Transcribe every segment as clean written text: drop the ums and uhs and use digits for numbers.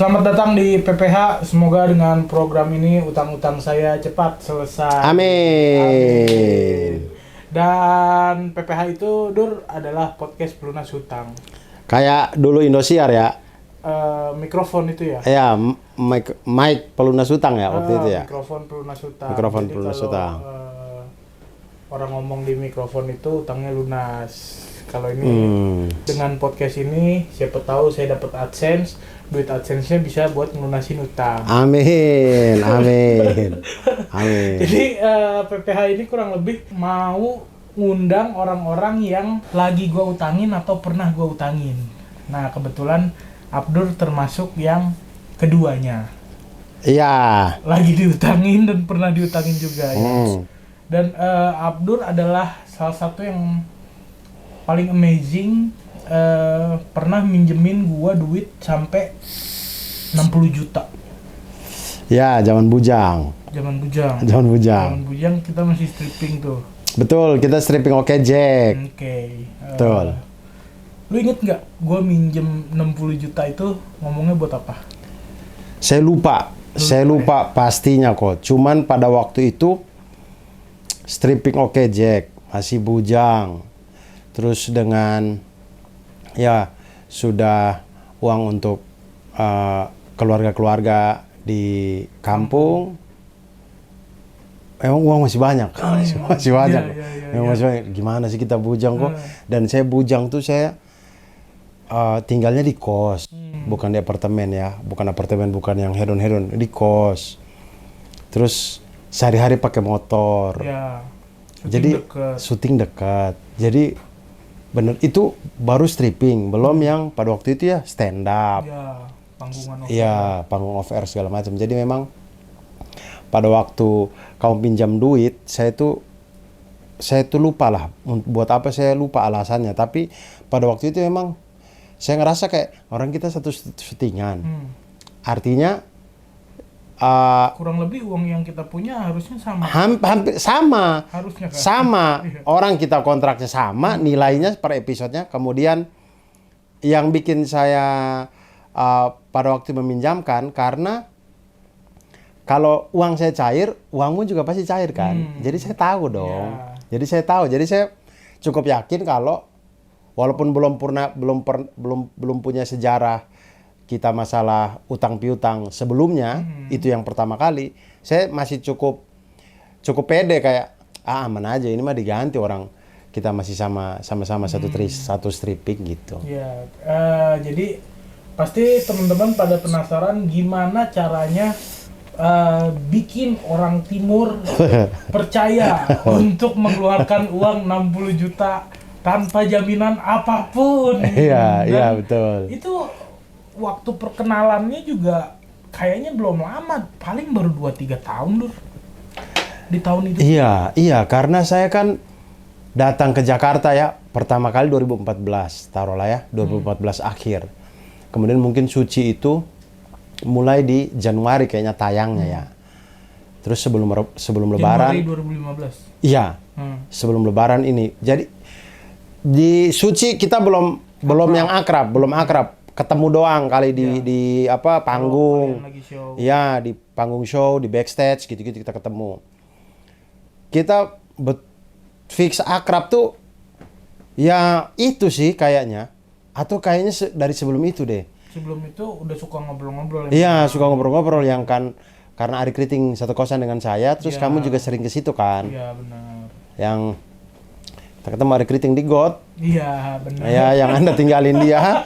Selamat datang di PPH. Semoga dengan program ini utang-utang saya cepat selesai. Amin. Dan PPH itu adalah podcast pelunas hutang. Kayak dulu Indosiar ya. Mikrofon itu ya. Ya, mic pelunas hutang ya waktu itu ya. Mikrofon pelunas hutang. Mikrofon Jadi pelunas kalau, hutang. orang ngomong di mikrofon itu utangnya lunas. Kalau ini dengan podcast ini siapa tahu saya dapat AdSense, duit AdSense-nya bisa buat ngelunasin utang. Amin. Amin. Amin. Jadi PPH ini kurang lebih mau ngundang orang-orang yang lagi gua utangin atau pernah gua utangin. Nah, kebetulan Abdur termasuk yang keduanya. Iya. Lagi diutangin dan pernah diutangin juga ya. Dan Abdur adalah salah satu yang paling amazing, pernah minjemin gua duit sampai 60 juta. Ya, zaman bujang. Zaman bujang. Zaman bujang. Zaman bujang kita masih stripping tuh. Betul, kita stripping Oke Jack. Oke. Betul. Lu inget nggak gua minjem 60 juta itu ngomongnya buat apa? Saya lupa pastinya kok. Cuman pada waktu itu stripping Oke Jack masih bujang. Terus dengan ya sudah uang untuk keluarga-keluarga di kampung. Emang uang masih banyak, masih banyak. Masih banyak. Gimana sih kita bujang kok? Dan saya bujang tuh saya tinggalnya di kos, bukan di apartemen ya, bukan yang hedon-hedon, di kos. Terus sehari-hari pakai motor. Ya. Jadi syuting dekat. Jadi bener itu baru stripping, belum yang pada waktu itu ya stand up. Ya, panggungan off. Iya, panggung off air segala macam. Jadi memang pada waktu kamu pinjam duit, saya tuh lupa lah buat apa, saya lupa alasannya. Tapi pada waktu itu memang saya ngerasa kayak orang kita satu syutingan. Artinya kurang lebih uang yang kita punya harusnya sama. Hampir sama. Harusnya kan? Sama. Orang kita kontraknya sama, nilainya per episodenya. Kemudian yang bikin saya pada waktu meminjamkan, karena kalau uang saya cair, uangmu juga pasti cair kan. Jadi saya tahu dong. Jadi saya cukup yakin kalau walaupun belum punya sejarah kita masalah utang piutang sebelumnya, itu yang pertama kali, saya masih cukup pede kayak aman aja, ini mah diganti orang, kita masih sama-sama satu stripping gitu. Ya, jadi pasti teman-teman pada penasaran gimana caranya bikin orang timur percaya untuk mengeluarkan uang 60 juta tanpa jaminan apapun. Iya, betul. Itu waktu perkenalannya juga kayaknya belum lama, paling baru 2-3 tahun di tahun itu. Iya, karena saya kan datang ke Jakarta ya pertama kali 2014, taruhlah ya 2014 akhir. Kemudian mungkin Suci itu mulai di Januari kayaknya tayangnya ya. Terus sebelum Lebaran. Januari 2015. Iya. Sebelum Lebaran ini. Jadi di Suci kita belum yang akrab, belum akrab. Ketemu doang kali di panggung. Iya, di panggung show, di backstage gitu-gitu kita ketemu. Kita fix akrab tuh ya itu sih kayaknya. Atau kayaknya dari sebelum itu deh. Sebelum itu udah suka ngobrol-ngobrol. Iya, suka ngobrol-ngobrol yang kan karena Ari Kriting satu kosan dengan saya, terus kamu juga sering ke situ kan. Iya, benar. Yang kita ketemu Ari Kriting di GOT. Iya, benar. Ya, yang Anda tinggalin dia.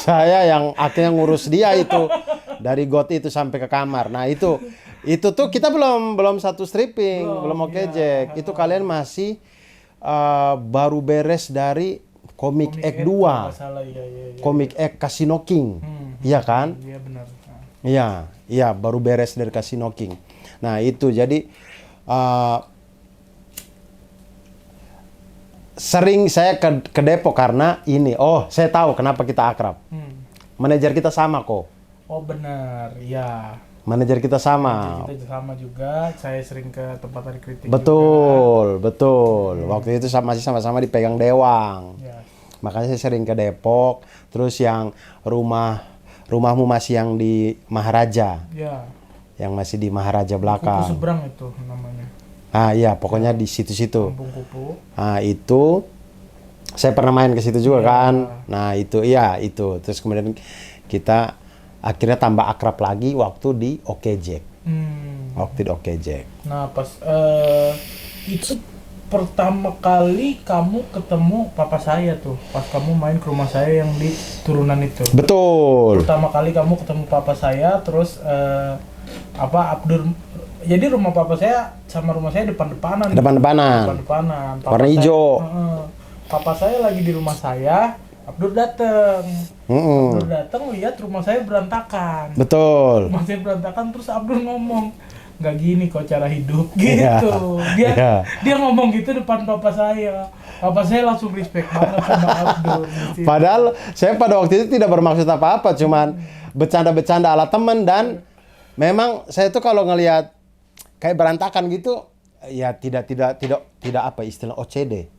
Saya yang akhirnya ngurus dia itu dari GOT itu sampai ke kamar. Nah, itu tuh kita belum satu stripping, belum Oke Jack. Itu kalian masih baru beres dari Komik Egg 2. Komik Egg Casino King. Iya kan? Iya, benar. Iya, baru beres dari Casino King. Nah, itu jadi sering saya ke Depok karena ini. Oh, saya tahu kenapa kita akrab. Manajer kita sama kok. Oh, benar. Iya. Manajer kita sama. Kita sama juga. Saya sering ke tempat Ari Kriting. Betul. Waktu itu masih sama-sama dipegang Dewang. Ya. Makanya saya sering ke Depok. Terus yang rumah rumahmu masih yang di Maharaja, Ya. yang masih di Maharaja Kupu belakang. seberang itu namanya. Ah iya, pokoknya di situ-situ. Kampung Kupu. Ah itu saya pernah main ke situ juga Iya. kan. Nah itu iya itu. Terus kemudian kita akhirnya tambah akrab lagi waktu di Oke Jack. Waktu di Oke Jack. Nah pas itu pertama kali kamu ketemu papa saya tuh, pas kamu main ke rumah saya yang di turunan itu. Betul. Pertama kali kamu ketemu papa saya, terus Abdur. Jadi rumah papa saya sama rumah saya depan-depanan. Depan-depanan. Depan-depanan. Warna hijau. Papa saya lagi di rumah saya, Abdur dateng. Abdur dateng lihat rumah saya berantakan. Betul. Rumah saya berantakan, terus Abdur ngomong, nggak gini kok cara hidup Iya. gitu. Dia Iya. dia ngomong gitu depan papa saya. Papa saya langsung respect banget sama Abdur. Gitu. Padahal saya pada waktu itu tidak bermaksud apa-apa, cuman bercanda-bercanda ala teman, dan memang saya tuh kalau ngelihat kayak berantakan gitu, ya tidak apa istilah OCD.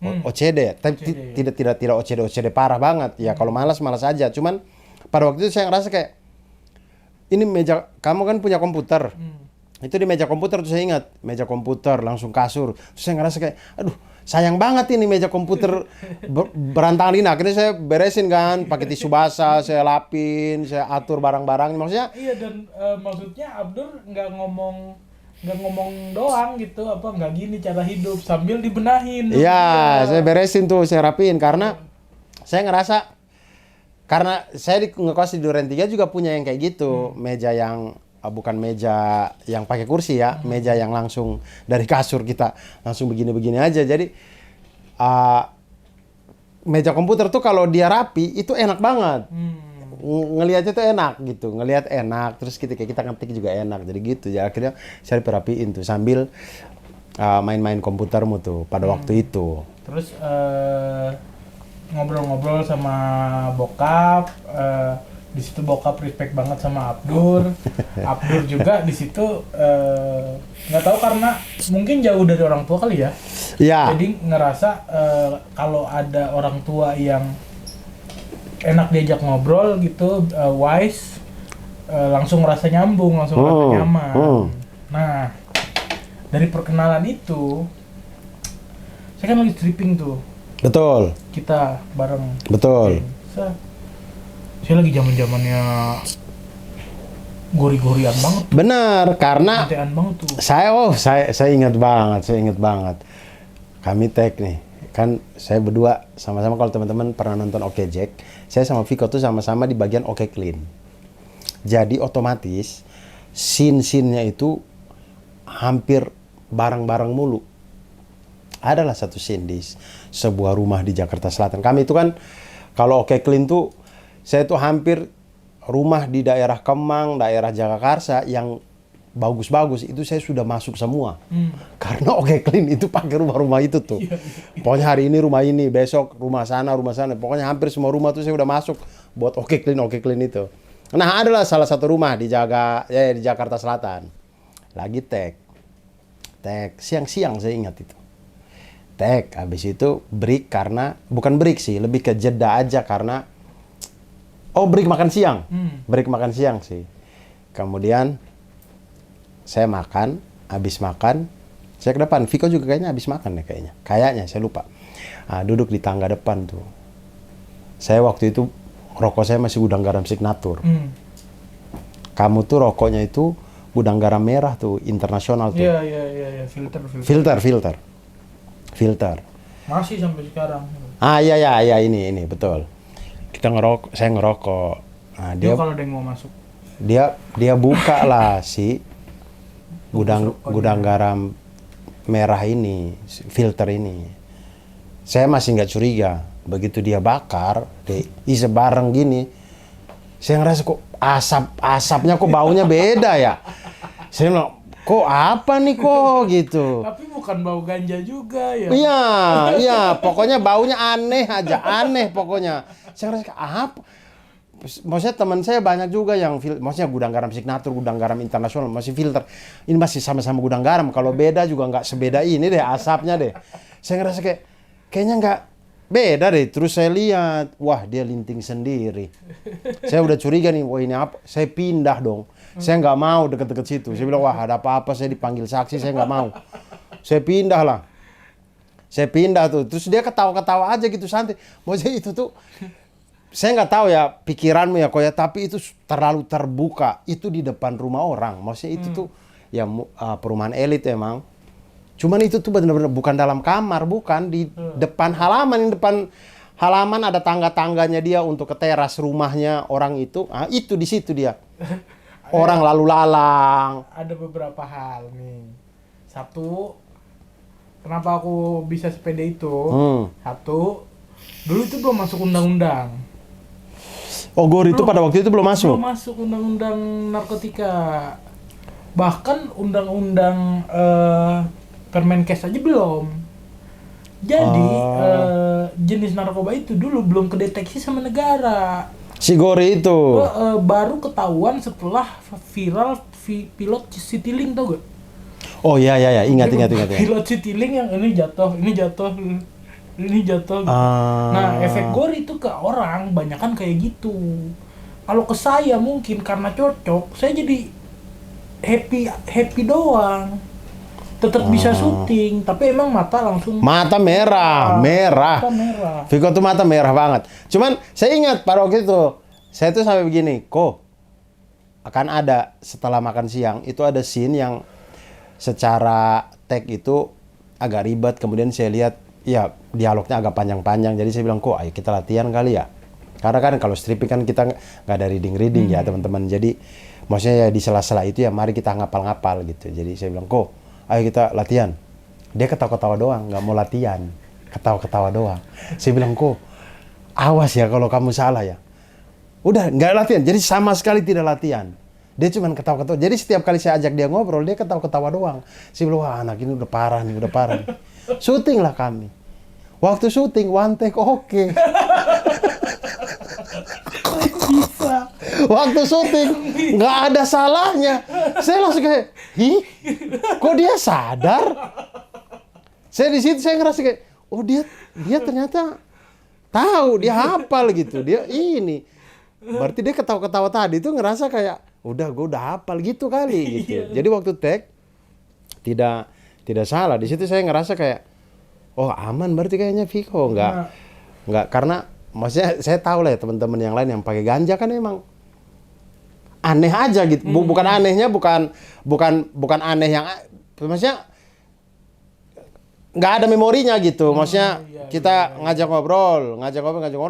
OCD, tapi tidak OCD parah banget. Ya kalau malas aja. Cuman pada waktu itu saya ngerasa kayak ini meja, kamu kan punya komputer. Itu di meja komputer tuh saya ingat, meja komputer langsung kasur. Terus saya ngerasa kayak aduh, sayang banget ini meja komputer berantakan ini. Akhirnya saya beresin kan, pakai tisu basah, saya lapin, saya atur barang-barang. Maksudnya iya, dan maksudnya Abdur nggak ngomong doang gitu, apa nggak gini cara hidup, sambil dibenahin. iya, saya beresin tuh, saya rapiin karena saya ngerasa, karena saya di ngekos di Duren 3 juga punya yang kayak gitu, meja yang bukan meja yang pakai kursi ya, meja yang langsung dari kasur kita langsung begini-begini aja. Jadi meja komputer tuh kalau dia rapi itu enak banget. Ngelihatnya tuh enak gitu, ngelihat enak, terus kita ngetik juga enak, jadi gitu ya. Akhirnya saya perapiin tuh sambil main-main komputermu tuh pada waktu itu. Terus ngobrol-ngobrol sama bokap, di situ bokap respect banget sama Abdur. Abdur juga di situ nggak tahu karena mungkin jauh dari orang tua kali ya. Iya. Jadi ngerasa kalau ada orang tua yang enak diajak ngobrol gitu, wise, langsung ngerasa nyambung, langsung ngerasa nyaman. Nah, dari perkenalan itu, saya kan lagi stripping tuh. Betul. Kita bareng. Betul. Saya lagi zamannya gori-gorian banget. Benar, karena Santean banget tuh. saya ingat banget. Kami tag nih. Kan saya berdua sama-sama, kalau teman-teman pernah nonton Oke Jack, saya sama Viko tuh sama-sama di bagian Oke Clean. Jadi otomatis scene-nya itu hampir bareng-bareng mulu. Adalah satu scene di sebuah rumah di Jakarta Selatan. Kami itu kan kalau Oke Clean tuh saya tuh hampir rumah di daerah Kemang, daerah Jagakarsa yang bagus-bagus itu saya sudah masuk semua. Karena Oke Clean itu pakai rumah-rumah itu tuh. Pokoknya hari ini rumah ini, besok rumah sana. Pokoknya hampir semua rumah tuh saya udah masuk buat Oke Clean itu. Nah, adalah salah satu rumah di Jakarta Selatan. Lagi tag siang-siang saya ingat itu. Tag, habis itu break, karena bukan break sih, lebih ke jeda aja karena break makan siang. Break makan siang sih. Kemudian saya makan, habis makan, saya ke depan. Viko juga kayaknya habis makan ya kayaknya. Kayaknya, saya lupa. Duduk di tangga depan tuh. Saya waktu itu, rokok saya masih Gudang Garam Signature. Kamu tuh rokoknya itu Gudang Garam merah tuh, internasional tuh. Iya, filter. Masih sampai sekarang. Iya, ini, betul. Saya ngerokok. Nah, dia kalau ada yang mau masuk. Dia buka lah si gudang garam merah ini, filter ini. Saya masih nggak curiga. Begitu dia bakar, isi bareng gini, saya ngerasa kok asapnya kok baunya beda ya. Saya bilang, kok apa nih kok gitu. Tapi bukan bau ganja juga ya. Iya, pokoknya baunya aneh pokoknya. Saya ngerasa apa? Maksudnya teman saya banyak juga yang maksudnya Gudang Garam Signature, Gudang Garam Internasional, masih filter. Ini masih sama-sama gudang garam. Kalau beda juga nggak sebeda ini deh asapnya deh. Saya ngerasa kayaknya nggak Beda deh. Terus saya lihat, wah dia linting sendiri. Saya udah curiga nih, wah ini apa? Saya pindah dong. Saya nggak mau deket-deket situ. Saya bilang, wah ada apa-apa, saya dipanggil saksi, saya nggak mau. Saya pindah lah. Saya pindah tuh. Terus dia ketawa-ketawa aja gitu santai. Maksudnya itu tuh, saya nggak tahu ya pikiranmu ya, Koya, tapi itu terlalu terbuka. Itu di depan rumah orang. Maksudnya itu tuh, ya perumahan elit emang. Cuman itu tuh benar-benar bukan dalam kamar, bukan di depan halaman. Di depan halaman ada tangga-tangganya dia untuk ke teras rumahnya orang itu. Ah, itu di situ dia. Orang lalu lalang. Ada beberapa hal nih. Satu, kenapa aku bisa sepeda itu? Satu, dulu itu belum masuk undang-undang. Oh, Gor itu pada waktu itu belum masuk? Belum masuk undang-undang narkotika. Bahkan undang-undang Permenkes aja belum. Jadi jenis narkoba itu dulu belum kedeteksi sama negara. Si Gori itu. Baru ketahuan setelah viral pilot Citylink, tau gak? Oh iya, ingat. Pilot Citylink yang ini jatuh gitu. Nah, efek Gori itu ke orang banyakan kayak gitu. Kalau ke saya mungkin karena cocok, saya jadi happy doang. Tetap bisa syuting, tapi emang mata langsung mata merah. Mata merah. Viko tuh mata merah banget. Cuman saya ingat pada waktu itu, saya tuh sampai begini, kok akan ada setelah makan siang itu ada scene yang secara tag itu agak ribet. Kemudian saya lihat ya dialognya agak panjang-panjang. Jadi saya bilang, kok ayo kita latihan kali ya. Karena kan kalau stripping kan kita nggak ada reading ya teman-teman. Jadi maksudnya ya di sela-sela itu ya mari kita ngapal-ngapal gitu. Jadi saya bilang, kok ayo kita latihan. Dia ketawa-ketawa doang, nggak mau latihan. Ketawa-ketawa doang. Saya bilang, kok awas ya kalau kamu salah ya. Udah, nggak latihan. Jadi sama sekali tidak latihan. Dia cuma ketawa-ketawa. Jadi setiap kali saya ajak dia ngobrol, dia ketawa-ketawa doang. Saya bilang, wah anak ini udah parah nih. Syuting lah kami. Waktu syuting, one take oke. Bisa. Waktu syuting nggak ada salahnya. Saya langsung kayak, kok dia sadar? Saya di situ saya ngerasa kayak, oh dia ternyata tahu, dia hafal gitu. Dia ini. Berarti dia ketawa-ketawa tadi itu ngerasa kayak, udah gue udah hafal gitu kali gitu. Jadi waktu take tidak salah. Di situ saya ngerasa kayak, oh aman berarti kayaknya Viko nggak karena maksudnya saya tahu lah ya teman-teman yang lain yang pakai ganja kan emang aneh aja gitu. Bukan anehnya bukan aneh yang maksudnya nggak ada memorinya gitu. Maksudnya kita ngajak ngobrol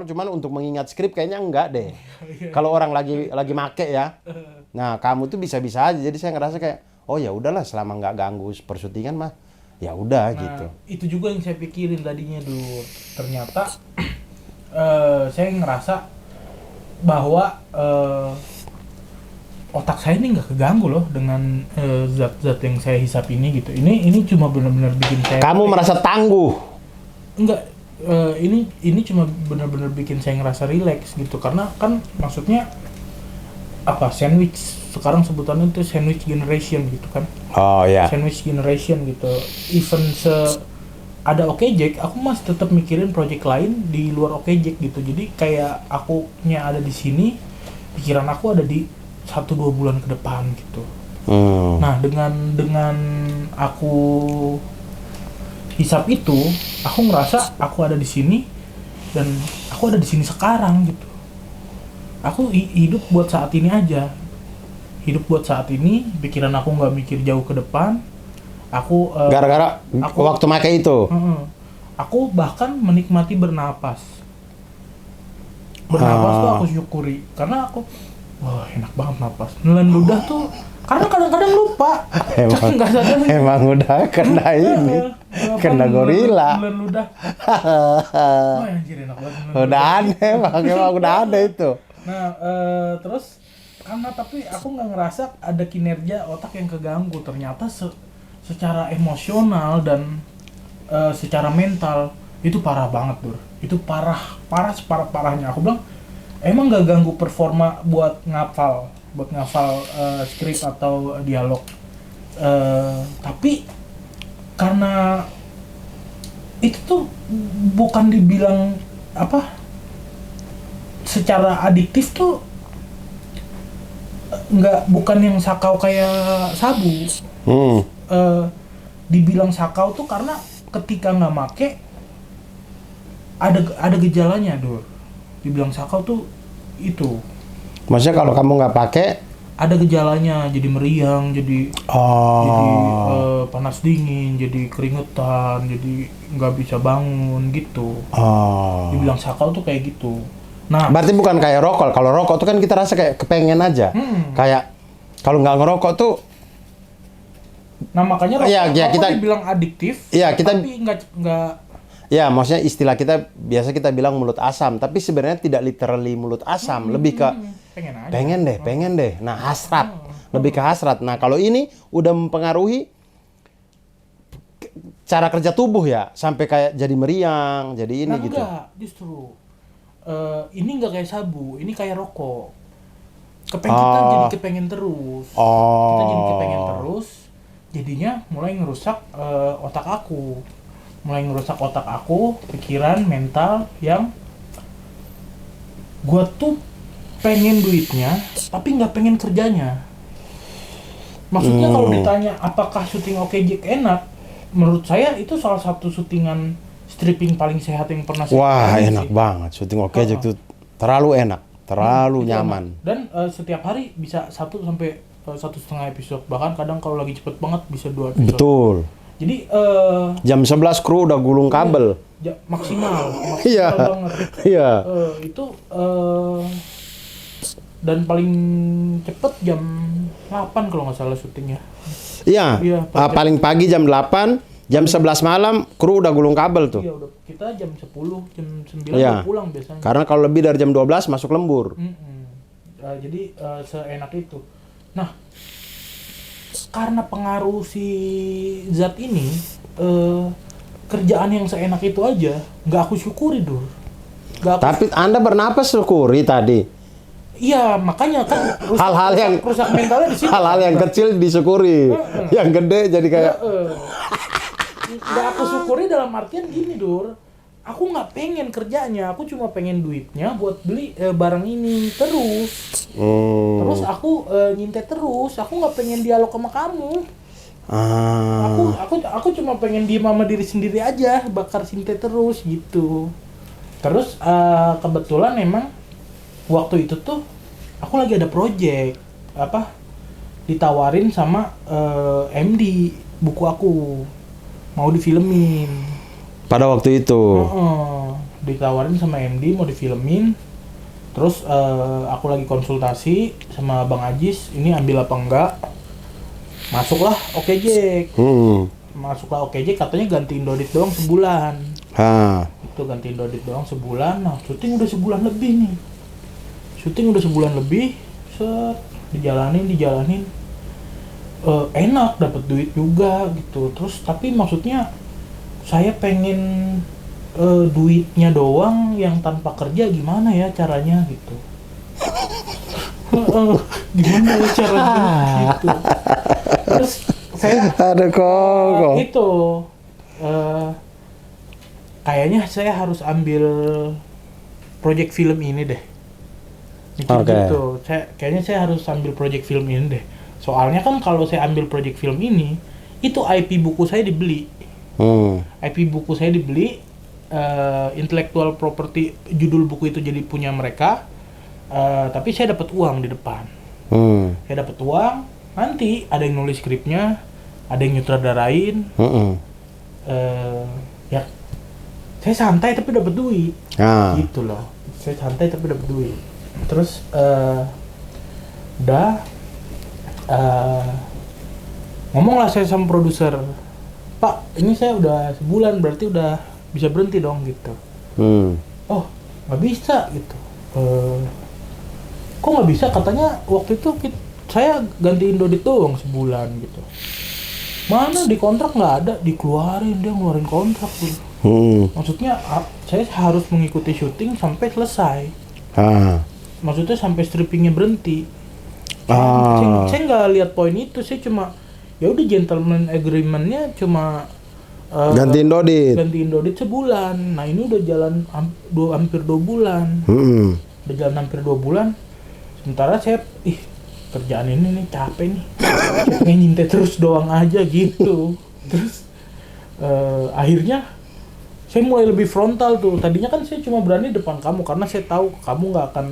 cuman untuk mengingat skrip kayaknya enggak deh. Kalau orang lagi make ya. Nah, kamu tuh bisa-bisa aja. Jadi saya ngerasa kayak, oh ya udahlah selama nggak ganggu persyutingan mah ya udah gitu. Itu juga yang saya pikirin tadinya dulu. Ternyata saya ngerasa bahwa otak saya ini nggak keganggu loh dengan zat-zat yang saya hisap ini gitu. Ini cuma benar-benar bikin saya. Kamu merasa tangguh? Enggak. Ini cuma benar-benar bikin saya ngerasa rileks gitu. Karena kan maksudnya apa, sandwich sekarang sebutannya itu sandwich generation gitu kan. Oh ya. Sandwich generation gitu. Even ada Okejek, aku masih tetap mikirin project lain di luar Okejek gitu. Jadi kayak akunya ada di sini, pikiran aku ada di 1-2 bulan ke depan gitu. Nah, dengan aku hisap itu, aku ngerasa aku ada di sini dan aku ada di sini sekarang gitu. Aku hidup buat saat ini aja. Hidup buat saat ini, pikiran aku nggak mikir jauh ke depan. Aku gara-gara waktu make itu. Aku bahkan menikmati bernapas. Bernapas tuh aku syukuri karena aku wah enak banget napas. Nelan ludah tuh karena kadang-kadang lupa. Emang udah kena ini. Kena gorila. Nelan ludah. Oh anjir enak banget. Udah aneh, emang udah ada itu. Nah, terus karena tapi aku nggak ngerasa ada kinerja otak yang keganggu. Ternyata secara emosional dan secara mental itu parah banget, Dur. Itu parah separah-parahnya. Aku bilang emang nggak ganggu performa buat ngafal skrip atau dialog. Tapi karena itu tuh bukan dibilang apa secara adiktif tuh bukan yang sakau kayak sabu. Dibilang sakau tuh karena ketika nggak make ada gejalanya, Dor. Dibilang sakau tuh itu. Maksudnya kalau kamu nggak pakai ada gejalanya, jadi meriang, jadi panas dingin, jadi keringetan, jadi nggak bisa bangun gitu. Dibilang sakau tuh kayak gitu. Nah, berarti bukan kayak rokok. Kalau rokok tuh kan kita rasa kayak kepengen aja. Kayak kalau nggak ngerokok tuh. Nah makanya rokok kita dibilang adiktif. Iya kita. Tapi nggak. Ya, maksudnya istilah biasa kita bilang mulut asam, tapi sebenarnya tidak literally mulut asam, lebih ke pengen deh. Nah, hasrat, lebih ke hasrat. Nah, kalau ini udah mempengaruhi cara kerja tubuh ya, sampai kayak jadi meriang, jadi ini gitu. Enggak, justru ini nggak kayak sabu, ini kayak rokok. Kita jadi kepengen terus. Kita jadi kepengen terus, jadinya mulai ngerusak otak aku. Pikiran, mental yang gua tuh pengen duitnya, tapi nggak pengen kerjanya. Maksudnya kalau ditanya apakah syuting Oke Jack enak, menurut saya itu salah satu syutingan stripping paling sehat yang pernah saya enak banget. Syuting Oke Jack tuh terlalu enak, terlalu nyaman. Dan setiap hari bisa 1 sampai 1,5 episode, bahkan kadang kalau lagi cepet banget bisa 2 episode. Betul. Jadi jam 11 kru udah gulung kabel. Maksimal Iya. banget. Iya. Itu dan paling cepet jam 8 kalau nggak salah syutingnya. Iya. Paling pagi jam 8, jam 11 malam kru udah gulung kabel tuh. Iya, udah. Kita jam 10, jam 9 udah pulang biasanya. Karena kalau lebih dari jam 12 masuk lembur. Jadi seenak itu. Nah, karena pengaruh si zat ini, kerjaan yang seenak itu aja nggak aku syukuri, Dur. Tapi Anda bernapas syukuri tadi. Iya, makanya kan rusak mentalnya di situ. Hal-hal yang kecil disyukuri, yang gede jadi kayak. Nggak aku syukuri dalam artian gini, Dur. Aku nggak pengen kerjanya, aku cuma pengen duitnya buat beli barang ini terus. Terus aku nyintet terus, aku nggak pengen dialog sama kamu. Aku cuma pengen diem sama diri sendiri aja, bakar sintet terus gitu. Terus kebetulan memang waktu itu tuh aku lagi ada project ditawarin sama MD buku aku mau difilmin. Pada waktu itu ditawarin sama MD mau difilmin. Terus aku lagi konsultasi sama Bang Ajis, ini ambil apa enggak. Masuklah Oke Jack. Masuklah Oke Jack, katanya gantiin Dodit doang sebulan. Itu gantiin Dodit doang sebulan. Nah, syuting udah sebulan lebih nih. Set, dijalanin. Enak, dapat duit juga gitu. Terus tapi maksudnya saya pengen duitnya doang yang tanpa kerja, gimana ya caranya gitu. Gimana ya caranya gitu. Terus saya kayaknya saya harus ambil project film ini deh. Gitu. Kayaknya saya harus ambil project film ini deh. Soalnya kan kalau saya ambil project film ini, itu IP buku saya dibeli. IP buku saya dibeli, intellectual property, judul buku itu jadi punya mereka, tapi saya dapat uang di depan. Saya dapat uang, nanti ada yang nulis skripnya, ada yang nyutradarain. Ya, saya santai tapi dapat duit. Gitu loh. Saya santai tapi dapat duit. Terus ngomonglah saya sama produser, Pak, ini saya udah sebulan, berarti udah bisa berhenti dong gitu. Oh, nggak bisa gitu. Kok nggak bisa? Katanya waktu itu saya gantiin Dodit doang sebulan gitu. Mana di kontrak nggak ada, dikeluarin, dia ngeluarin kontrak gitu. Maksudnya saya harus mengikuti syuting sampai selesai. Maksudnya sampai strippingnya berhenti. Saya nggak lihat poin itu, saya cuma ya udah gentleman agreement-nya cuma Gantiin Dodit. Gantiin Dodit sebulan. Nah ini udah jalan hampir 2 bulan. Udah jalan hampir 2 bulan. Sementara saya, kerjaan ini nih capek nih. Pengen nyintai terus doang aja gitu. Terus akhirnya saya mulai lebih frontal tuh. Tadinya kan saya cuma berani depan kamu karena saya tahu kamu nggak akan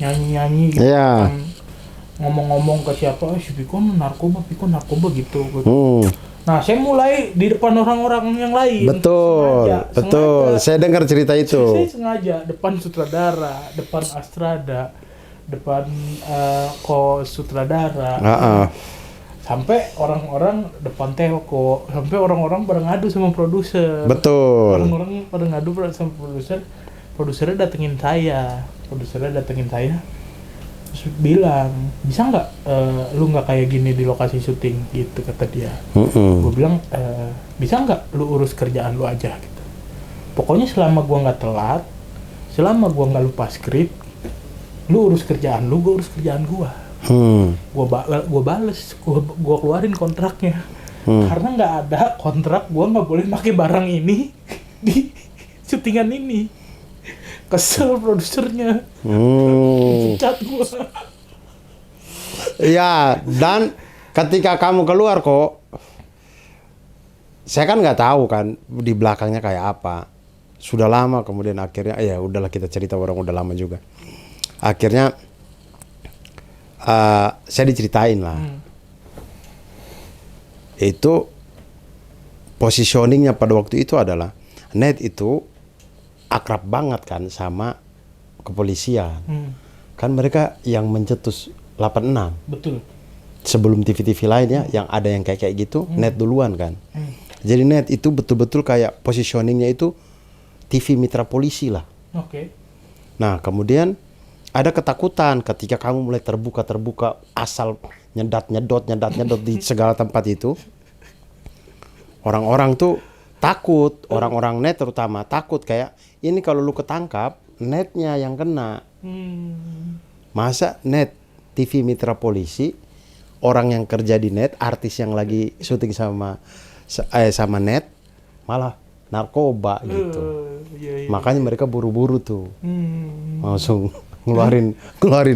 nyanyi-nyanyi gitu. Iya. Ngomong-ngomong ke siapa, si Pikon narkoba gitu. Nah, saya mulai di depan orang-orang yang lain. Betul. Sengaja. Saya dengar cerita itu. Saya sengaja depan sutradara, depan Astrada, depan sutradara. Sampai orang-orang depan telco, sampai orang-orang pada ngadu sama produser. Betul. Orang-orang pada ngadu sama produser. Produsernya datengin saya. Terus bilang, bisa nggak lu nggak kayak gini di lokasi syuting gitu, kata dia. Gue bilang, bisa nggak lu urus kerjaan lu aja gitu. Pokoknya selama gua nggak telat, selama gua nggak lupa skrip, lu urus kerjaan lu, gua urus kerjaan gua. Gua bales, gua keluarin kontraknya. Karena nggak ada kontrak, gua nggak boleh pakai barang ini di syutingan ini. Kesel produsernya. Pecat gua. Ya, dan ketika kamu keluar kok, saya kan nggak tahu kan di belakangnya kayak apa. Sudah lama kemudian akhirnya, ya udahlah kita cerita orang udah lama juga. Akhirnya saya diceritain lah. Itu positioningnya pada waktu itu adalah Net itu akrab banget kan sama kepolisian. Kan mereka yang mencetus 86. Betul. Sebelum TV-TV lainnya yang ada yang kayak gitu, Net duluan kan. Jadi Net itu betul-betul kayak positioningnya itu TV mitra polisi lah. Oke. Nah, kemudian ada ketakutan ketika kamu mulai terbuka asal nyedot di segala tempat itu. Orang-orang tuh takut, orang-orang Net terutama takut kayak ini kalau lu ketangkap, Netnya yang kena. Masa Net TV mitra polisi, orang yang kerja di Net, artis yang lagi syuting sama Net malah narkoba gitu. Iya. Makanya mereka buru-buru tuh. Langsung ngeluarin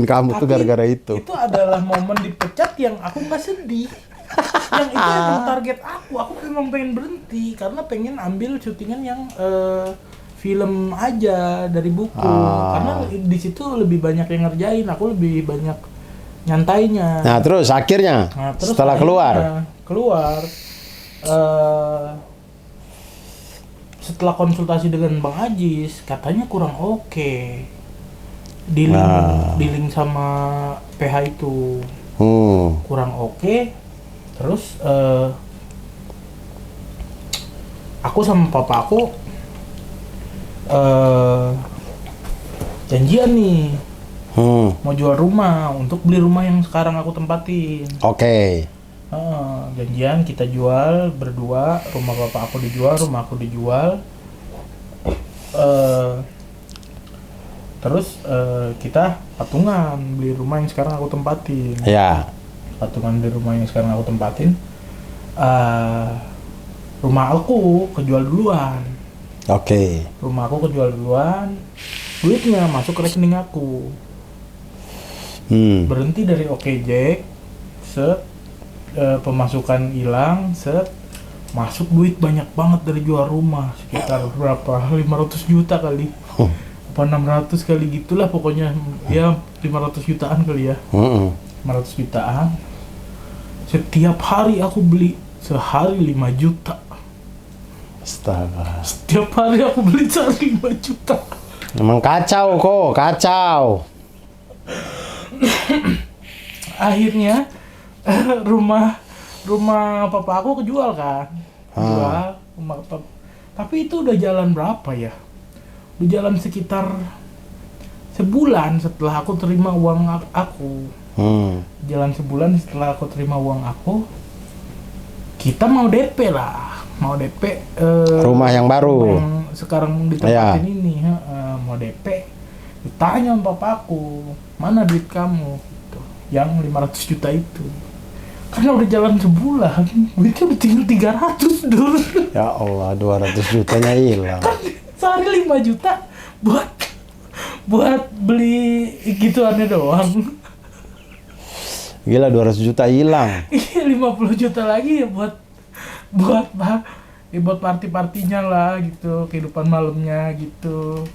kamu. Tapi tuh gara-gara itu. Itu adalah momen dipecat yang aku nggak sedih. Yang itu emang target aku memang pengen berhenti karena pengen ambil syutingan yang film aja dari buku. Karena di situ lebih banyak yang ngerjain, aku lebih banyak nyantainya. Nah, terus akhirnya setelah keluar setelah konsultasi dengan Bang Ajis, katanya kurang oke. Di-link sama PH itu. Kurang oke. Terus aku sama papa aku janjian nih. Mau jual rumah untuk beli rumah yang sekarang aku tempatin. Oke. Janjian kita jual berdua, rumah bapak aku dijual, rumah aku dijual. Terus kita patungan beli rumah yang sekarang aku tempatin. Ya. Patungan beli rumah yang sekarang aku tempatin. Rumah aku kejual duluan. Oke. Rumah aku kejual duluan. Duitnya masuk ke rekening aku. Berhenti dari OKJ, pemasukan hilang, masuk duit banyak banget dari jual rumah, sekitar berapa? 500 juta kali. Apa 600 kali gitulah pokoknya, ya 500 jutaan kali ya. 500 jutaan. Setiap hari aku beli, sehari 5 juta. Astaga. Setiap hari aku beli sehari 5 juta. Emang kacau kok, kacau. Akhirnya rumah papa aku kejual kan, jual rumah papa. Tapi itu udah jalan berapa ya? Udah jalan sekitar sebulan setelah aku terima uang aku. Jalan sebulan setelah aku terima uang aku, kita mau DP lah, mau DP rumah yang baru. Yang sekarang ditempatin ini, mau DP. Ditanya sama papaku, mana duit kamu? Gitu. Yang 500 juta itu. Karena udah jalan sebulan, duitnya udah tinggal 300 dulu. Ya Allah, 200 jutanya hilang. Kan sehari 5 juta buat beli gituannya doang. Gila, 200 juta hilang. Iya, 50 juta lagi ya buat party-partinya lah gitu, kehidupan malamnya gitu.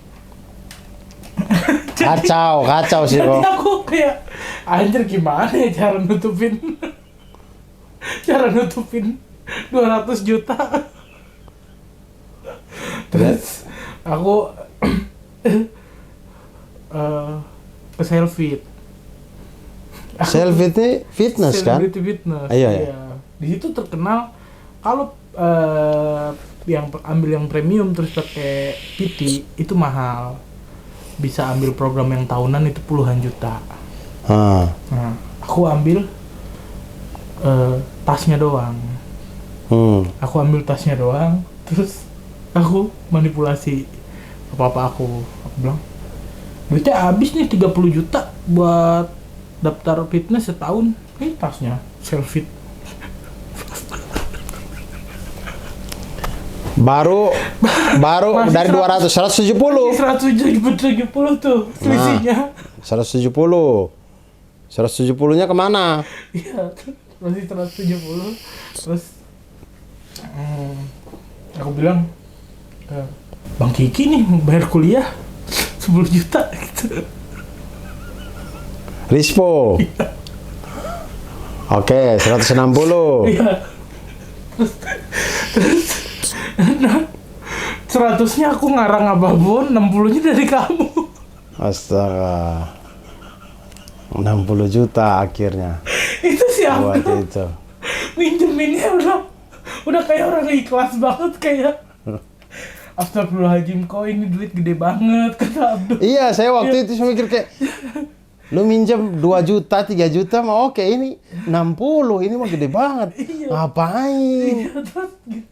Kacau sih Jadi kok. aku kayak anjir gimana ya cara nutupin 200 juta. Terus aku ke Selfie. Selfie ini fitness kan? Celebrity fitness. Iya. Di situ terkenal kalau yang ambil yang premium terus pakai PT itu mahal. Bisa ambil program yang tahunan itu puluhan juta. Nah, aku ambil tasnya doang. Aku ambil tasnya doang, terus aku manipulasi apa aku bilang, duitnya habis nih 30 juta buat daftar fitness setahun. Ini tasnya Selfie. Baru Masih dari 200 170. 170 tuh selisihnya. 170 nya kemana? Iya, masih 170. Terus aku bilang, Bang Kiki nih bayar kuliah 10 juta gitu. Rispo. Oke, 160. Iya. Terus 100-nya aku ngarang Ababon, 60-nya dari kamu. Astaga. 60 juta akhirnya. Itu sih Buat aku itu. minjeminnya udah kayak orang ikhlas banget, kayak Astagfirullahaladzim, kok ini duit gede banget, kata Abdul. Iya, saya waktu itu mikir kayak lu minjem 2 juta, 3 juta mah oke, ini 60, ini mah gede banget. Iya. Ngapain? Iya, terus gitu.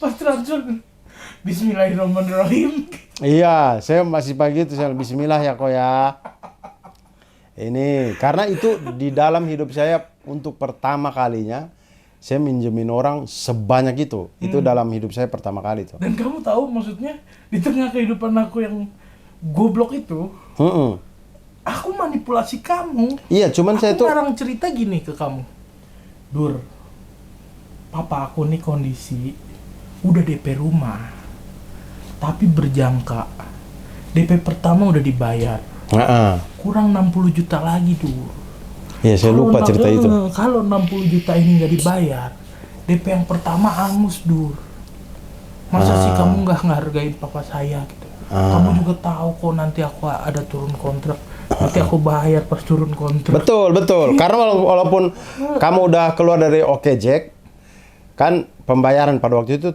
Pas transfer, Bismillahirrahmanirrahim. Iya, saya masih pagi itu saya bismillah ya kok ya. Ini karena itu di dalam hidup saya untuk pertama kalinya saya minjemin orang sebanyak itu. Itu dalam hidup saya pertama kali tuh. Dan kamu tahu maksudnya di tengah kehidupan aku yang goblok itu, aku manipulasi kamu. Iya, cuman saya tuh ngarang cerita gini ke kamu. Dur, papa aku nih kondisi udah DP rumah, tapi berjangka. DP pertama udah dibayar. Kurang 60 juta lagi, Dur. Iya, saya lupa cerita itu. Kalau 60 juta ini nggak dibayar, DP yang pertama angus, Dur. Masa sih kamu nggak ngehargain papa saya gitu? Kamu juga tahu kok nanti aku ada turun kontrak. Nanti aku bayar pas turun kontrak. Betul. Karena walaupun kamu udah keluar dari Oke Jack, kan pembayaran pada waktu itu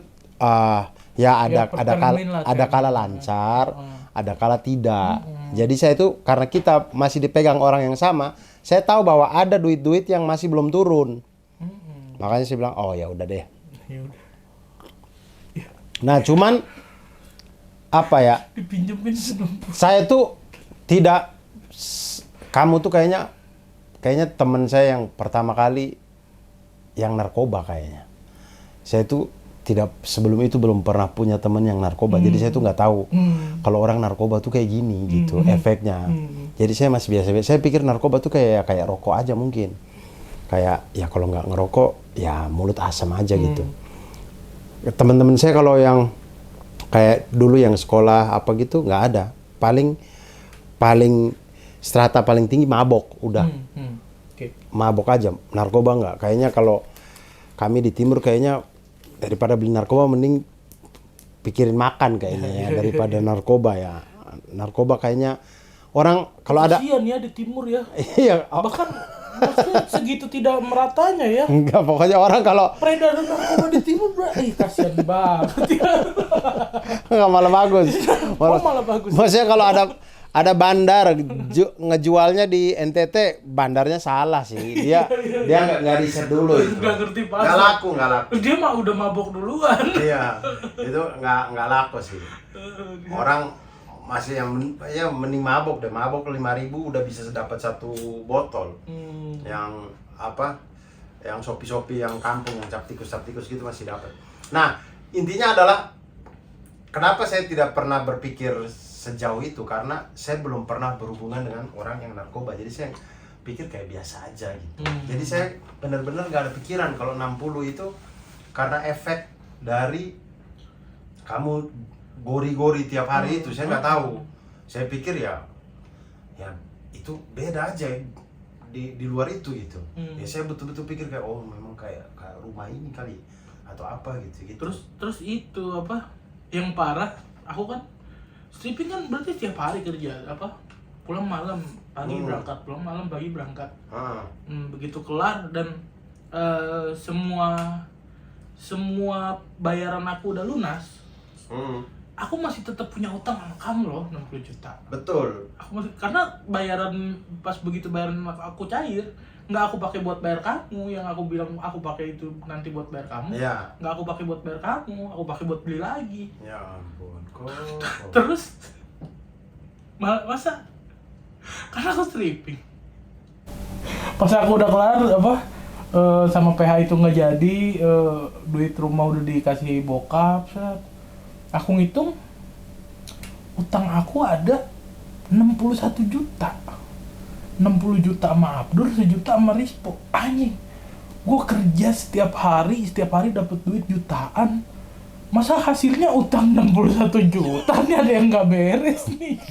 ya ada kala lancar, ada kala tidak. Jadi saya itu karena kita masih dipegang orang yang sama, saya tahu bahwa ada duit-duit yang masih belum turun. Makanya saya bilang, oh ya udah deh. Nah, cuman apa ya? Dipinjemin 90. Saya tuh tidak, kamu tuh kayaknya teman saya yang pertama kali yang narkoba kayaknya. Saya tuh tidak, sebelum itu belum pernah punya teman yang narkoba, jadi saya tuh nggak tahu kalau orang narkoba tuh kayak gini gitu efeknya. Jadi saya masih biasa. Saya pikir narkoba tuh kayak rokok aja mungkin. Kayak ya kalau nggak ngerokok ya mulut asam aja gitu. Teman-teman saya kalau yang kayak dulu yang sekolah apa gitu nggak ada. Paling strata paling tinggi mabok udah. Mabok aja, narkoba nggak. Kayaknya kalau kami di timur kayaknya daripada beli narkoba mending pikirin makan kayaknya ya daripada narkoba ya. Narkoba kayaknya orang kalau ada. Kasian ya di timur ya. Iya. Bahkan maksudnya segitu tidak meratanya ya. Enggak, pokoknya orang kalau Peredaran narkoba di timur kasian banget ya. nggak malah bagus. Malah bagus. Maksudnya kalau ada bandar ngejualnya di NTT, bandarnya salah sih. Dia nggak riset dulu itu. Nggak ngerti pasar. Nggak laku. Dia mah udah mabok duluan. Iya, itu nggak laku sih. Orang masih yang mending mabok deh. Mabok 5.000 udah bisa dapat 1 botol. Yang yang Shopee yang kampung, yang cap tikus gitu masih dapat. Nah, intinya adalah kenapa saya tidak pernah berpikir sejauh itu, karena saya belum pernah berhubungan dengan orang yang narkoba. Jadi saya pikir kayak biasa aja gitu. Jadi saya benar-benar nggak ada pikiran kalau 60 itu karena efek dari kamu gori-gori tiap hari itu. Saya nggak tahu. Saya pikir ya itu beda aja di luar itu gitu. Ya saya betul-betul pikir kayak oh memang kayak rumah ini kali atau apa gitu. Terus itu apa yang parah, aku kan stripping kan berarti tiap hari kerja pulang malam pagi berangkat, pulang malam pagi berangkat. Begitu kelar dan semua bayaran aku udah lunas, aku masih tetap punya utang sama kamu loh, 60 juta. Betul. Aku masih, karena pas begitu bayaran aku cair, nggak aku pakai buat bayar kamu, yang aku bilang aku pakai itu nanti buat bayar kamu. Iya. Nggak aku pakai buat bayar kamu, aku pakai buat beli lagi. Ya ampun, kok. Terus masa karena aku stripping. Pas aku udah kelar sama PH itu nggak jadi, duit rumah udah dikasih bokap, aku ngitung utang aku ada 61 juta. 60 juta sama Abdur, 1 juta sama Rispo. Anjing, gue kerja setiap hari dapat duit jutaan, masa hasilnya utang 61 juta. Ini ada yang nggak beres nih.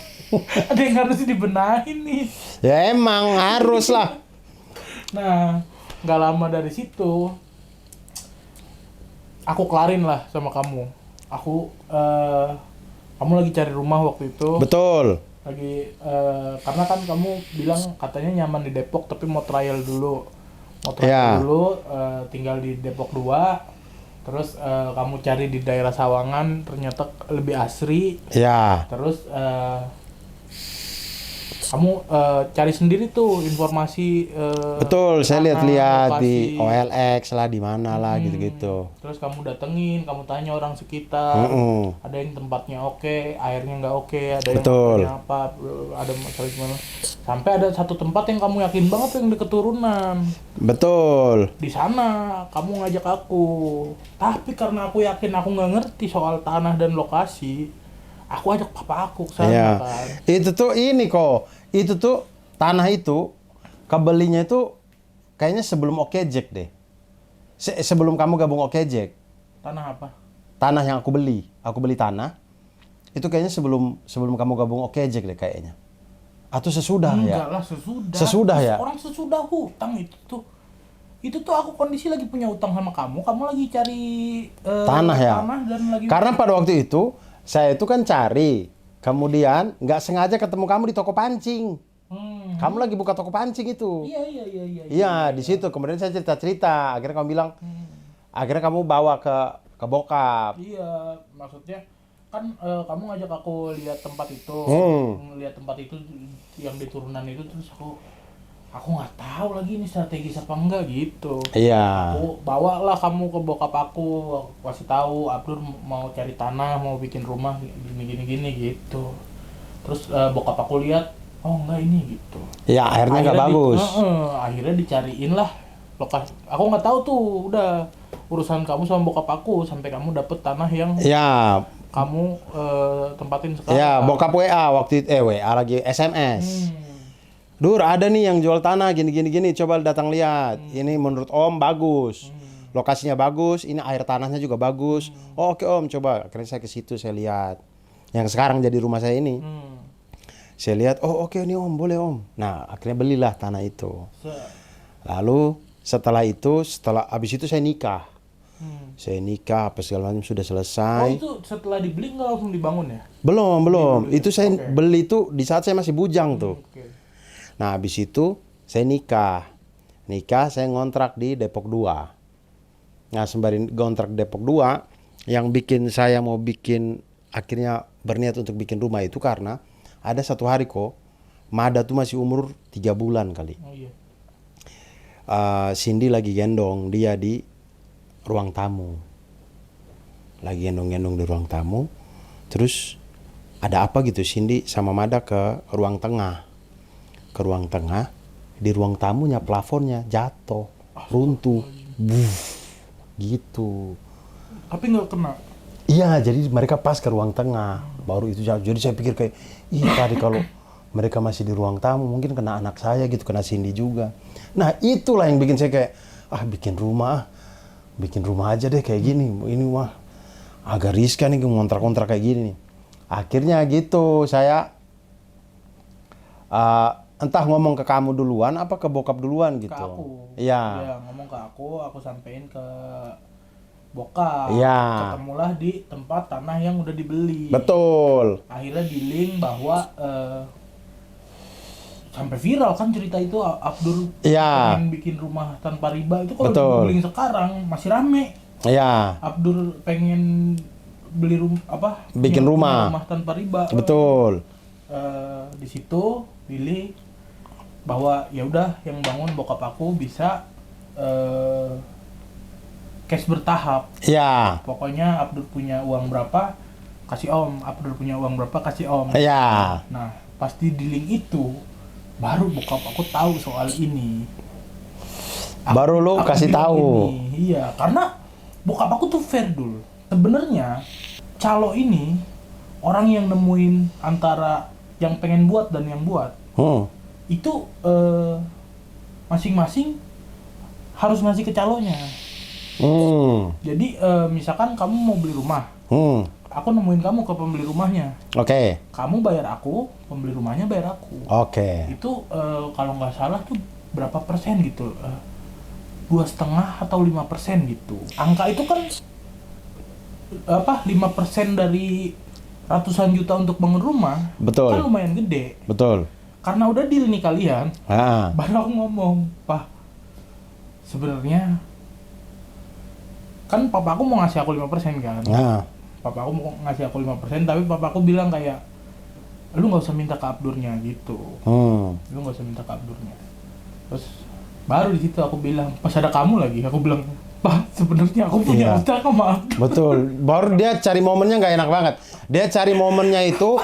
Ada yang harus dibenahin nih. Ya emang harus lah. Nah, nggak lama dari situ aku kelarin lah sama kamu. Kamu lagi cari rumah waktu itu. Betul. Lagi karena kan kamu bilang katanya nyaman di Depok tapi mau trial dulu. Tinggal di Depok 2. Terus kamu cari di daerah Sawangan, ternyata lebih asri. Ya. Terus kamu cari sendiri tuh informasi. Betul, saya lihat-lihat di lokasi. OLX lah, di mana lah gitu-gitu. Terus kamu datengin, kamu tanya orang sekitar. Ada yang tempatnya oke, airnya nggak oke, ada yang tempatnya apa, ada masalah gimana. Sampai ada satu tempat yang kamu yakin banget yang di keturunan. Betul. Di sana kamu ngajak aku. Tapi karena aku yakin aku nggak ngerti soal tanah dan lokasi, aku ajak papa aku ke sana kan. Itu tuh ini kok. Itu tuh tanah itu kebelinya itu kayaknya sebelum Okejek deh. Sebelum kamu gabung Okejek. Tanah apa? Tanah yang aku beli. Aku beli tanah. Itu kayaknya sebelum kamu gabung Okejek deh kayaknya. Atau sesudah ya? Enggak lah, sesudah. Sesudah ya? Orang sesudah hutang itu tuh. Itu tuh aku kondisi lagi punya utang sama kamu lagi cari tanah ya. Tanah dan lagi. Karena pada waktu itu saya itu kan cari, kemudian nggak sengaja ketemu kamu di toko pancing. Kamu lagi buka toko pancing itu. Iya. Iya, di situ. Kemudian saya cerita. Akhirnya kamu bilang, akhirnya kamu bawa ke bokap. Iya, maksudnya kan kamu ngajak aku lihat tempat itu, lihat tempat itu yang di turunan itu, terus aku nggak tahu lagi ini strategis apa enggak gitu. Iya. Aku bawalah kamu ke bokap aku kasih tahu Abdur mau cari tanah, mau bikin rumah gini gitu. Terus bokap aku lihat, oh enggak ini gitu. Iya, akhirnya nggak bagus. Akhirnya dicariin lah lokasi. Aku nggak tahu tuh, udah urusan kamu sama bokap aku sampai kamu dapet tanah yang kamu tempatin sekarang. Iya, bokap WA waktu itu WA lagi SMS. Dur, ada nih yang jual tanah gini, coba datang lihat. Ini menurut Om bagus. Lokasinya bagus, ini air tanahnya juga bagus. Oh, oke Om, coba. Akhirnya saya ke situ, saya lihat. Yang sekarang jadi rumah saya ini. Saya lihat, oh oke nih Om, boleh Om. Nah, akhirnya belilah tanah itu. Lalu setelah abis itu saya nikah. Saya nikah, apa segala macam sudah selesai. Oh, itu setelah dibeli nggak langsung dibangun ya? Belum. Itu saya beli itu di saat saya masih bujang tuh. Nah, habis itu saya nikah. Saya ngontrak di Depok 2. Nah, sembari ngontrak Depok 2, yang bikin saya mau akhirnya berniat untuk bikin rumah itu karena ada satu hari kok, Mada tuh masih umur 3 bulan kali. Oh iya. Cindy lagi gendong dia di ruang tamu. Lagi gendong-gendong di ruang tamu. Terus ada apa gitu, Cindy sama Mada ke ruang tengah. di ruang tamunya plafonnya jatuh, runtuh, gitu. Tapi nggak kena. Iya, jadi mereka pas ke ruang tengah, baru itu jatuh. Jadi saya pikir kayak, tadi kalau mereka masih di ruang tamu, mungkin kena anak saya gitu, kena Cindy juga. Nah, itulah yang bikin saya kayak, bikin rumah aja deh kayak gini. Ini mah agak riskan nih, ngontrak-ngontrak kayak gini nih. Akhirnya gitu, saya entah ngomong ke kamu duluan, apa ke bokap duluan gitu. Ke aku. Iya. Ya, ngomong ke aku sampein ke bokap. Iya. Ketemulah di tempat tanah yang udah dibeli. Betul. Akhirnya di-link bahwa sampai viral kan cerita itu, Abdur pengen bikin rumah tanpa riba itu. Kalau di-link sekarang masih rame. Iya. Abdur pengen beli bikin rumah tanpa riba. Betul. Di situ pilih bahwa ya udah yang bangun bokap aku bisa cash bertahap. Iya. Pokoknya Abdur punya uang berapa kasih om, Abdur punya uang berapa kasih om. Iya. Nah, pasti di link itu baru bokap aku tahu soal ini. Baru lu kasih tahu. Iya, karena bokap aku tuh fair dulu. Sebenarnya calo ini orang yang nemuin antara yang pengen buat dan yang buat. Itu masing-masing harus ngasih ke calonya. Jadi misalkan kamu mau beli rumah, aku nemuin kamu ke pembeli rumahnya. Oke. Kamu bayar aku, pembeli rumahnya bayar aku. Oke. Itu kalau nggak salah tuh berapa persen gitu? 2,5 atau 5% gitu. Angka itu kan 5% dari ratusan juta untuk bangun rumah. Betul. Kan lumayan gede. Betul. Karena udah deal nih kalian, baru aku ngomong, Pak, sebenarnya kan papa aku mau ngasih aku 5% kan. Papa aku mau ngasih aku 5%, tapi papa aku bilang kayak, lu nggak usah minta ke Abdurnya gitu. Lu nggak usah minta ke Abdurnya. Terus baru di situ aku bilang, pas ada kamu lagi, aku bilang, Pak, sebenarnya aku punya utang sama Abdur. Betul. Baru dia cari momennya nggak enak banget. Dia cari momennya itu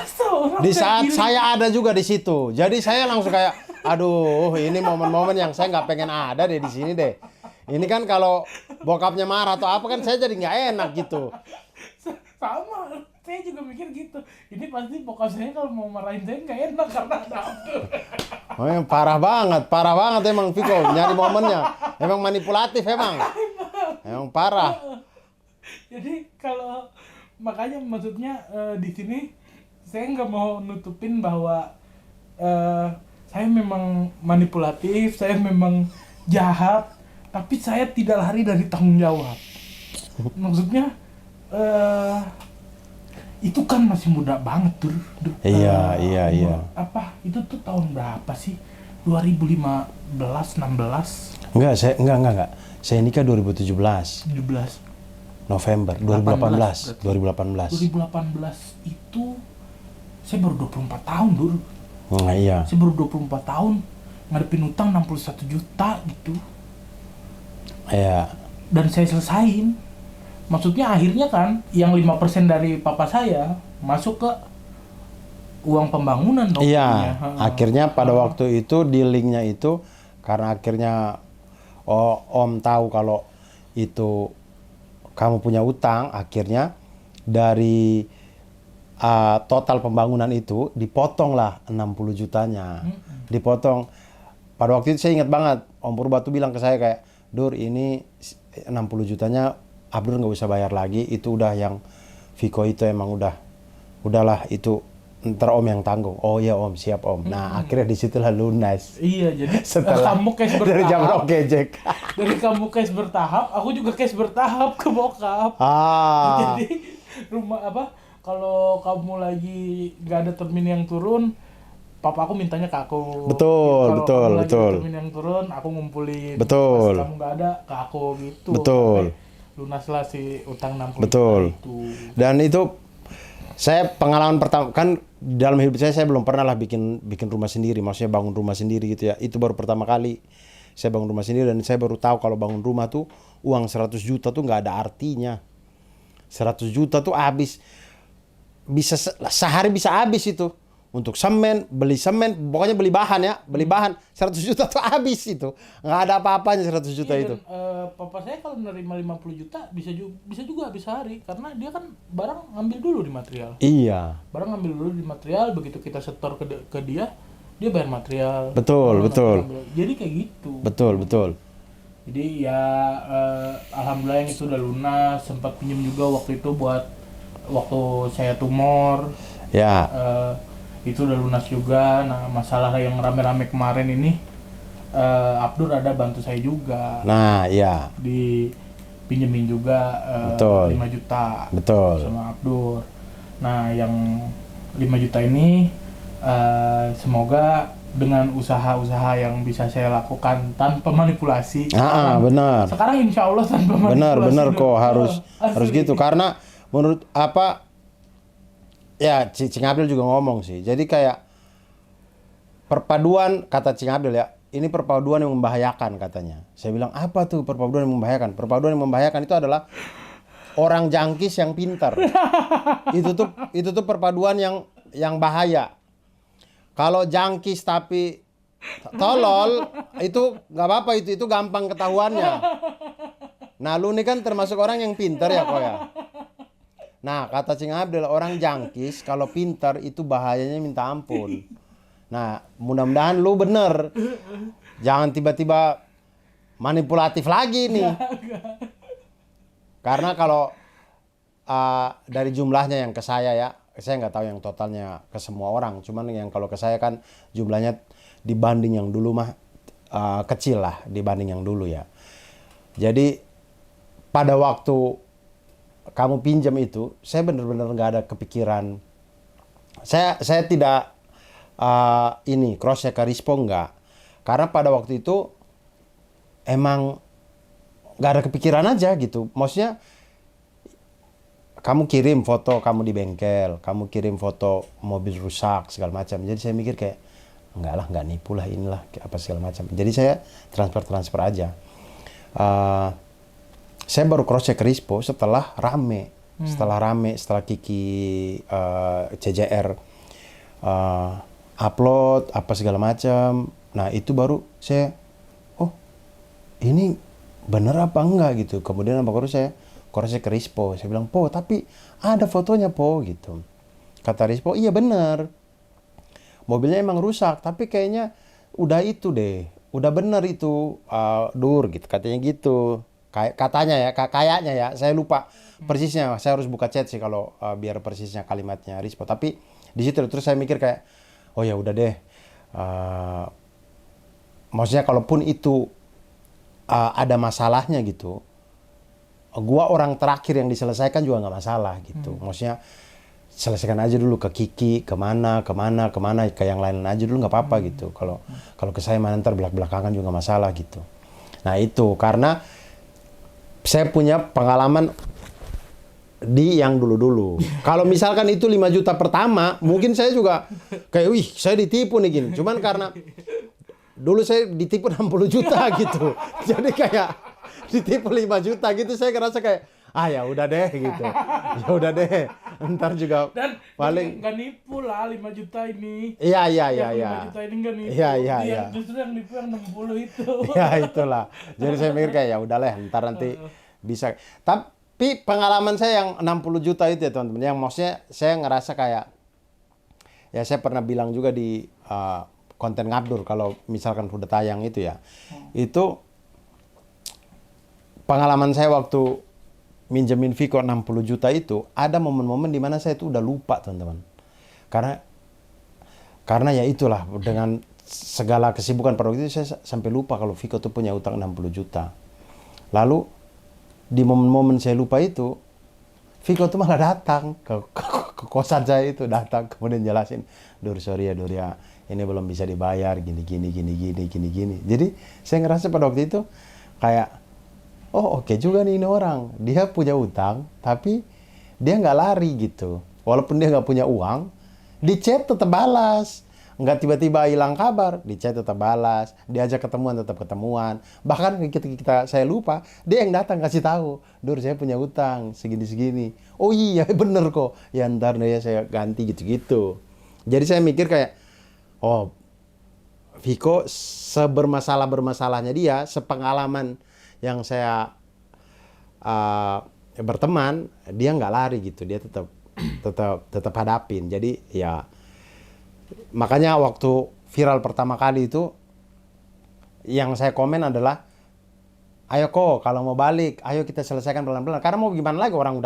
di saat saya ada juga di situ. Jadi saya langsung kayak, aduh, ini momen-momen yang saya nggak pengen ada deh di sini deh. Ini kan kalau bokapnya marah atau apa kan saya jadi nggak enak gitu. Sama, saya juga mikir gitu. Ini pasti bokap saya kalau mau marahin saya nggak enak karena ada Abdur. Oh, yang parah banget emang Viko nyari momennya. Emang manipulatif emang parah. Jadi kalau makanya maksudnya di sini saya nggak mau nutupin bahwa saya memang manipulatif, saya memang jahat, tapi saya tidak lari dari tanggung jawab. Maksudnya itu kan masih muda banget tuh. Iya. Itu tuh tahun berapa sih? 2015, 16? Enggak. Saya nikah 2017. 17. November 2018. 2018 itu saya baru 24 tahun dulu. Iya. Saya baru 24 tahun ngadepin utang 61 juta gitu. Iya. Dan saya selesain. Maksudnya akhirnya kan yang 5% dari papa saya masuk ke uang pembangunan dong. Iya. Akhirnya pada waktu itu di linknya itu karena akhirnya Om tahu kalau itu kamu punya utang, akhirnya dari total pembangunan itu dipotonglah 60 jutanya. Dipotong. Pada waktu itu saya ingat banget Om Purba tuh bilang ke saya kayak, Dur, ini 60 jutanya Abdur nggak usah bayar lagi, itu udah yang Viko itu emang udahlah itu ntar Om yang tanggung. Oh ya Om, siap Om. Nah akhirnya disitulah lunas. Iya, jadi setelah kamu cash bertahap. Dari Jamrok Gejek. Dari kamu cash bertahap, aku juga cash bertahap ke bokap. Jadi rumah kalau kamu lagi nggak ada termin yang turun, papa aku mintanya ke aku. Betul. Termin yang turun, aku ngumpulin. Betul. Pas kamu nggak ada, ke aku gitu. Betul. Lunaslah si utang 60 Betul. juta itu. Dan itu saya pengalaman pertama kan dalam hidup saya belum pernah lah bikin rumah sendiri, maksudnya bangun rumah sendiri gitu ya. Itu baru pertama kali saya bangun rumah sendiri dan saya baru tahu kalau bangun rumah tuh uang 100 juta tuh nggak ada artinya. 100 juta tuh habis, bisa sehari bisa habis itu untuk beli semen, pokoknya beli bahan ya, beli bahan 100 juta tuh habis itu. Nggak ada apa-apanya 100 juta Iya, itu. dan, papa saya kalau nerima 50 juta bisa juga habis sehari karena dia kan barang ngambil dulu di material. Iya. Barang ngambil dulu di material, begitu kita setor ke dia bayar material. Betul, Barang betul. ngambil. Jadi kayak gitu. Betul. Jadi ya alhamdulillah yang itu udah lunas, sempat pinjam juga waktu itu buat waktu saya tumor. Ya. Itu udah lunas juga. Nah, masalah yang rame-rame kemarin ini Abdur ada bantu saya juga. Nah, ya. Dipinjemin juga Betul. 5 juta Betul. sama Abdur. Nah, yang 5 juta ini semoga dengan usaha-usaha yang bisa saya lakukan tanpa manipulasi. Benar. Sekarang insya Allah tanpa manipulasi. Benar kok harus gitu karena menurut ya Cing Abdul juga ngomong sih. Jadi kayak perpaduan kata Cing Abdul ya. Ini perpaduan yang membahayakan katanya. Saya bilang apa tuh perpaduan yang membahayakan? Perpaduan yang membahayakan itu adalah orang jangkis yang pintar. itu tuh perpaduan yang bahaya. Kalau jangkis tapi tolol itu nggak apa-apa itu gampang ketahuannya. Nah lu ini kan termasuk orang yang pintar ya kok ya. Nah kata Cing Abdul orang jangkis kalau pintar itu bahayanya minta ampun. Nah mudah-mudahan lu bener. Jangan tiba-tiba manipulatif lagi nih. Karena kalau dari jumlahnya yang ke saya nggak tahu yang totalnya ke semua orang. Cuman yang kalau ke saya kan jumlahnya dibanding yang dulu mah kecil lah dibanding yang dulu ya. Jadi pada waktu kamu pinjam itu, saya benar-benar nggak ada kepikiran. Saya tidak cross check ke Rispo nggak. Karena pada waktu itu emang nggak ada kepikiran aja gitu. Maksudnya kamu kirim foto kamu di bengkel, kamu kirim foto mobil rusak segala macam. Jadi saya mikir kayak nggak nipu lah inilah apa segala macam. Jadi saya transfer aja. Saya baru cross check Rispo setelah rame, setelah Kiki CJR upload apa segala macam. Nah itu baru saya ini bener apa enggak gitu. Kemudian baru saya korek ke Rispo, saya bilang, "Po, tapi ada fotonya, Po," gitu. Kata Rispo, "Iya bener. Mobilnya emang rusak, tapi kayaknya udah itu deh. Udah bener itu, Dur," gitu. Katanya gitu. Katanya ya, kayaknya ya. Saya lupa persisnya. Saya harus buka chat sih kalau biar persisnya kalimatnya Rispo. Tapi di situ terus saya mikir kayak, oh ya udah deh. Maksudnya kalaupun itu ada masalahnya gitu, gua orang terakhir yang diselesaikan juga nggak masalah gitu. Maksudnya selesaikan aja dulu ke Kiki, kemana, ke yang lain aja dulu nggak apa-apa gitu. Kalau ke saya mana ntar belak-belakangan juga nggak masalah gitu. Nah itu karena saya punya pengalaman di yang dulu-dulu. Kalau misalkan itu 5 juta pertama, mungkin saya juga kayak, wih saya ditipu nih gini. Cuman karena dulu saya ditipu 60 juta gitu. Jadi kayak ditipu 5 juta gitu, saya ngerasa kayak ya udah deh gitu. Ya udah deh. Ntar juga dan paling nggak nipu lah 5 juta ini. Iya. 5 juta ini nggak nipu. Iya. Justru yang nipu yang 60 itu. Ya itulah. Jadi saya mikir kayak ya udahlah, ntar nanti bisa. Tapi pengalaman saya yang 60 juta itu ya teman-teman, yang maksudnya saya ngerasa kayak ya saya pernah bilang juga di konten Ngabdur kalau misalkan udah tayang itu ya. Itu pengalaman saya waktu minjemin Viko 60 juta itu, ada momen-momen di mana saya itu udah lupa teman-teman. Karena ya itulah, dengan segala kesibukan pada waktu itu saya sampai lupa kalau Viko tuh punya utang 60 juta. Lalu di momen-momen saya lupa itu, Viko tuh malah datang ke kosan saya itu, datang kemudian jelasin, Dur sorry ya Dur ya, ini belum bisa dibayar gini. Jadi saya ngerasa pada waktu itu kayak oke juga nih ini orang. Dia punya utang, tapi dia nggak lari gitu. Walaupun dia nggak punya uang, di chat tetap balas. Nggak tiba-tiba hilang kabar, di chat tetap balas. Diajak ketemuan tetap ketemuan. Bahkan saya lupa, dia yang datang kasih tahu, Dur saya punya utang segini-segini. Oh iya bener kok. Ya ntar deh saya ganti gitu-gitu. Jadi saya mikir kayak, oh Viko sebermasalahnya dia, sepengalaman yang saya berteman, dia nggak lari gitu, dia tetap hadapin. Jadi ya makanya waktu viral pertama kali itu yang saya komen adalah, ayo kok kalau mau balik, ayo kita selesaikan pelan-pelan. Karena mau gimana lagi, orang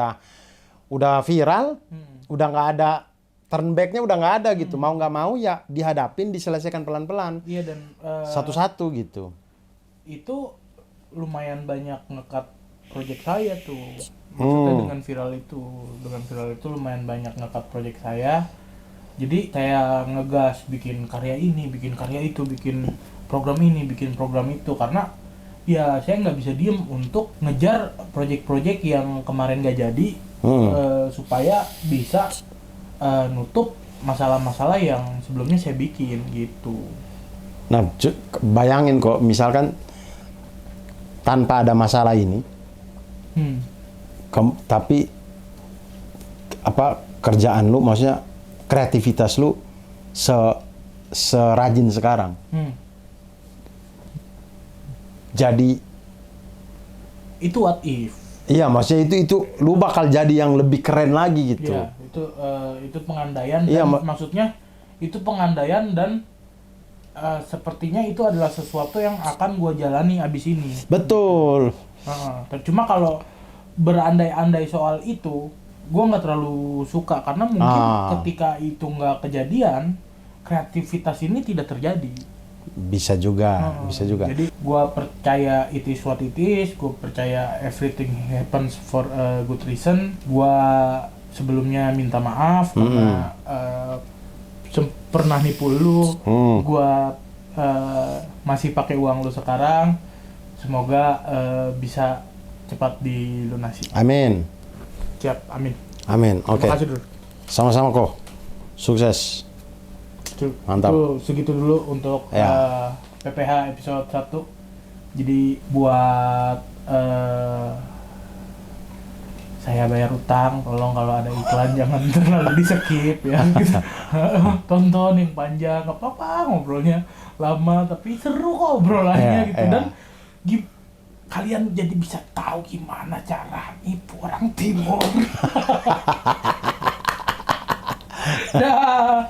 udah viral, udah nggak ada turn back-nya, udah nggak ada gitu. Mau nggak mau ya dihadapin, diselesaikan pelan-pelan. Iya, dan satu-satu gitu. Itu lumayan banyak ngekat project saya tuh. Maksudnya dengan viral itu lumayan banyak ngekat project saya. Jadi kayak ngegas bikin karya ini, bikin karya itu, bikin program ini, bikin program itu, karena ya saya nggak bisa diem untuk ngejar project-project yang kemarin gak jadi, supaya bisa nutup masalah-masalah yang sebelumnya saya bikin gitu. Nah, bayangin kok misalkan tanpa ada masalah ini, tapi apa kerjaan lu, maksudnya kreativitas lu serajin sekarang. Jadi itu what if? Iya, maksudnya itu lu bakal jadi yang lebih keren lagi gitu. Iya, itu pengandaian. Iya, maksudnya itu pengandaian dan sepertinya itu adalah sesuatu yang akan gua jalani abis ini. Betul. Cuma kalau berandai-andai soal itu, gua nggak terlalu suka, karena mungkin ketika itu nggak kejadian, kreativitas ini tidak terjadi. Bisa juga. Jadi gua percaya it is what it is, gua percaya everything happens for a good reason. Gua sebelumnya minta maaf karena pernah nipu lu. Gua masih pakai uang lu sekarang. Semoga bisa cepat dilunasi. Amin. Siap, amin. Amin. Oke. Terima kasih dulu. Sama-sama kok. Sukses. Mantap. Segitu dulu untuk PPH episode 1. Jadi buat saya bayar utang, tolong kalau ada iklan jangan terlalu di skip ya. Tonton yang panjang, nggak apa-apa ngobrolnya lama tapi seru kok obrolannya gitu. Dan kalian jadi bisa tahu gimana cara nipu orang timur. Dah.